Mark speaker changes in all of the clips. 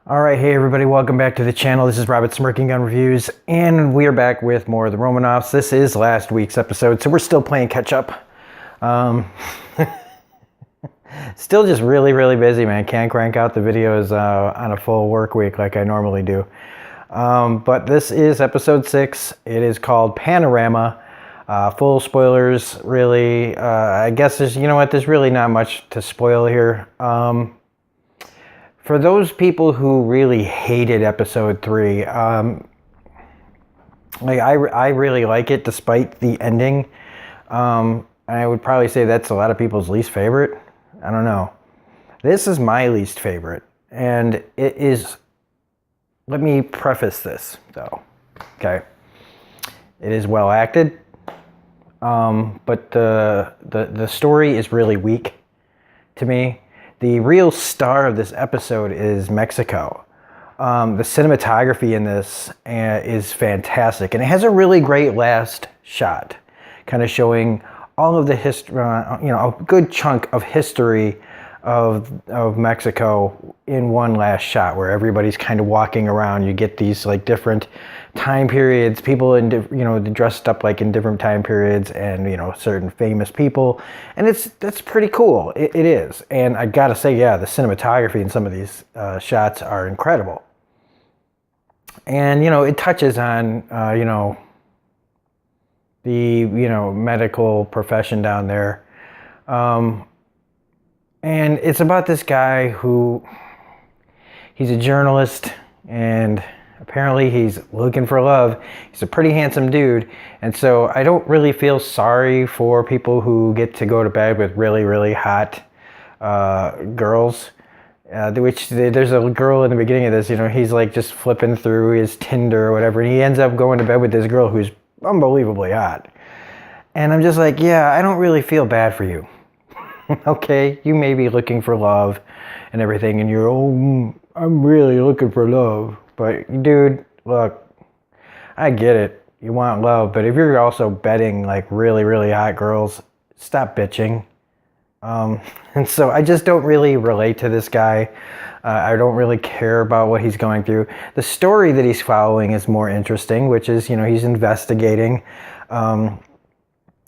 Speaker 1: All right, hey everybody, welcome back to the channel. This is Robert Smirking Gun Reviews, and we are back with more of the Romanoffs. This is last week's episode, so we're still playing catch up. Still just really busy, man. Can't crank out the videos on a full work week like I normally do. But this is episode 6. It is called Panorama. Full spoilers, really. I guess there's really not much to spoil here. For those people who really hated episode 3, I really like it despite the ending. I would probably say that's a lot of people's least favorite. I don't know. This is my least favorite, and it is. Let me preface this though. Okay, it is well acted, but the story is really weak to me. The real star of this episode is Mexico. The cinematography in this is fantastic, and it has a really great last shot, kind of showing all of the history, a good chunk of history of Mexico in one last shot, where everybody's kind of walking around. You get these like different time periods, people in dressed up like in different time periods, and certain famous people, and that's pretty cool. It is, and I gotta say, yeah, the cinematography in some of these shots are incredible, and it touches on the medical profession down there, and it's about this guy who he's a journalist, and apparently he's looking for love. He's a pretty handsome dude, and so I don't really feel sorry for people who get to go to bed with really hot girls. Which there's a girl in the beginning of this, he's like just flipping through his Tinder or whatever, and he ends up going to bed with this girl who's unbelievably hot. And I'm just like, yeah, I don't really feel bad for you. Okay, you may be looking for love and everything, and you're, I'm really looking for love. But dude, look, I get it. You want love, but if you're also betting like really hot girls, stop bitching. And so I just don't really relate to this guy. I don't really care about what he's going through. The story that he's following is more interesting, which is, he's investigating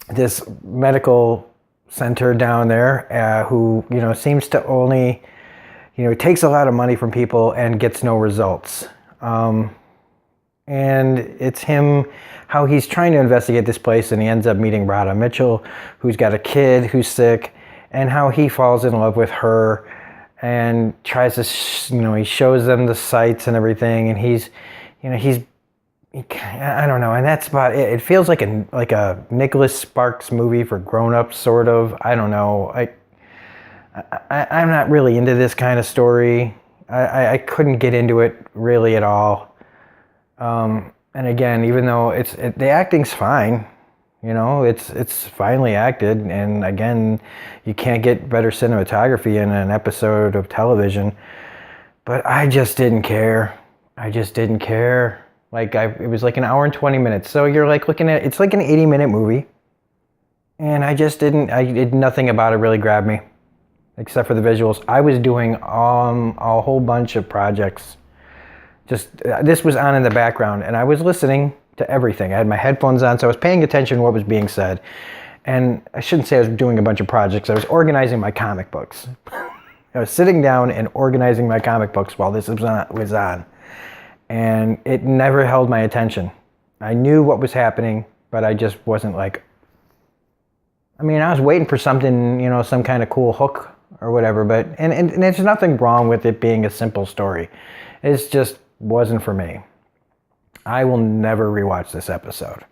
Speaker 1: this medical center down there who, seems to only, takes a lot of money from people and gets no results. And it's him, how he's trying to investigate this place, and he ends up meeting Rada Mitchell, who's got a kid who's sick, and how he falls in love with her and tries to, he shows them the sights and everything, and I don't know, and that's about it. It feels like a Nicholas Sparks movie for grown-ups, sort of. I don't know. I'm not really into this kind of story. I couldn't get into it really at all. And again, even though the acting's fine, it's finely acted, and again, you can't get better cinematography in an episode of television. But I just didn't care. It was like an hour and 20 minutes. So you're like looking at, it's like an 80-minute movie. And I did nothing about it really grab me, except for the visuals. I was doing a whole bunch of projects. This was on in the background, and I was listening to everything. I had my headphones on, so I was paying attention to what was being said. And I shouldn't say I was doing a bunch of projects. I was organizing my comic books. I was sitting down and organizing my comic books while this was on. And it never held my attention. I knew what was happening, but I just wasn't like, I was waiting for something, some kind of cool hook or whatever, but, and there's nothing wrong with it being a simple story. It just wasn't for me. I will never rewatch this episode.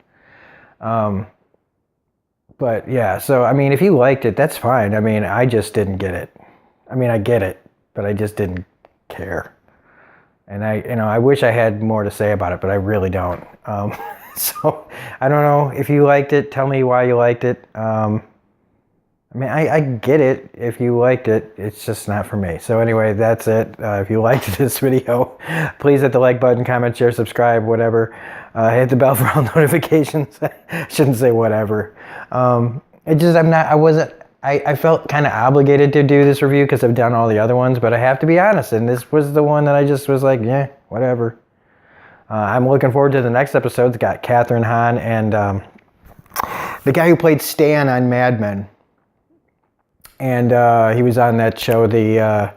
Speaker 1: But yeah, so, if you liked it, that's fine. I just didn't get it. I get it, but I just didn't care. And I wish I had more to say about it, but I really don't. So I don't know if you liked it. Tell me why you liked it. I get it if you liked it. It's just not for me. So anyway, that's it. If you liked this video, please hit the like button, comment, share, subscribe, whatever. Hit the bell for all notifications. I shouldn't say whatever. I wasn't I felt kind of obligated to do this review because I've done all the other ones, but I have to be honest, and this was the one that I just was like, yeah, whatever. I'm looking forward to the next episode. It's got Catherine Hahn and the guy who played Stan on Mad Men. And he was on that show, the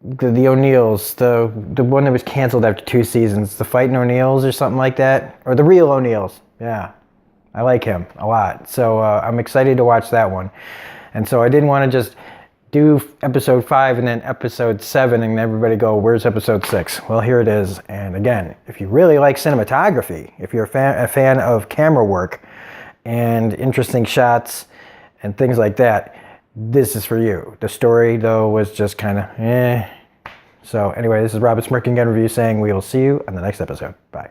Speaker 1: O'Neills, the one that was canceled after 2 seasons, the Fightin' O'Neills or something like that, or the Real O'Neills. Yeah, I like him a lot. So I'm excited to watch that one. And so I didn't want to just do episode 5 and then episode 7 and everybody go, where's episode 6? Well, here it is. And again, if you really like cinematography, if you're a fan of camera work and interesting shots and things like that, this is for you. The story, though, was just kind of eh. So anyway, this is Robert Smirking Gun Review saying we will see you on the next episode. Bye.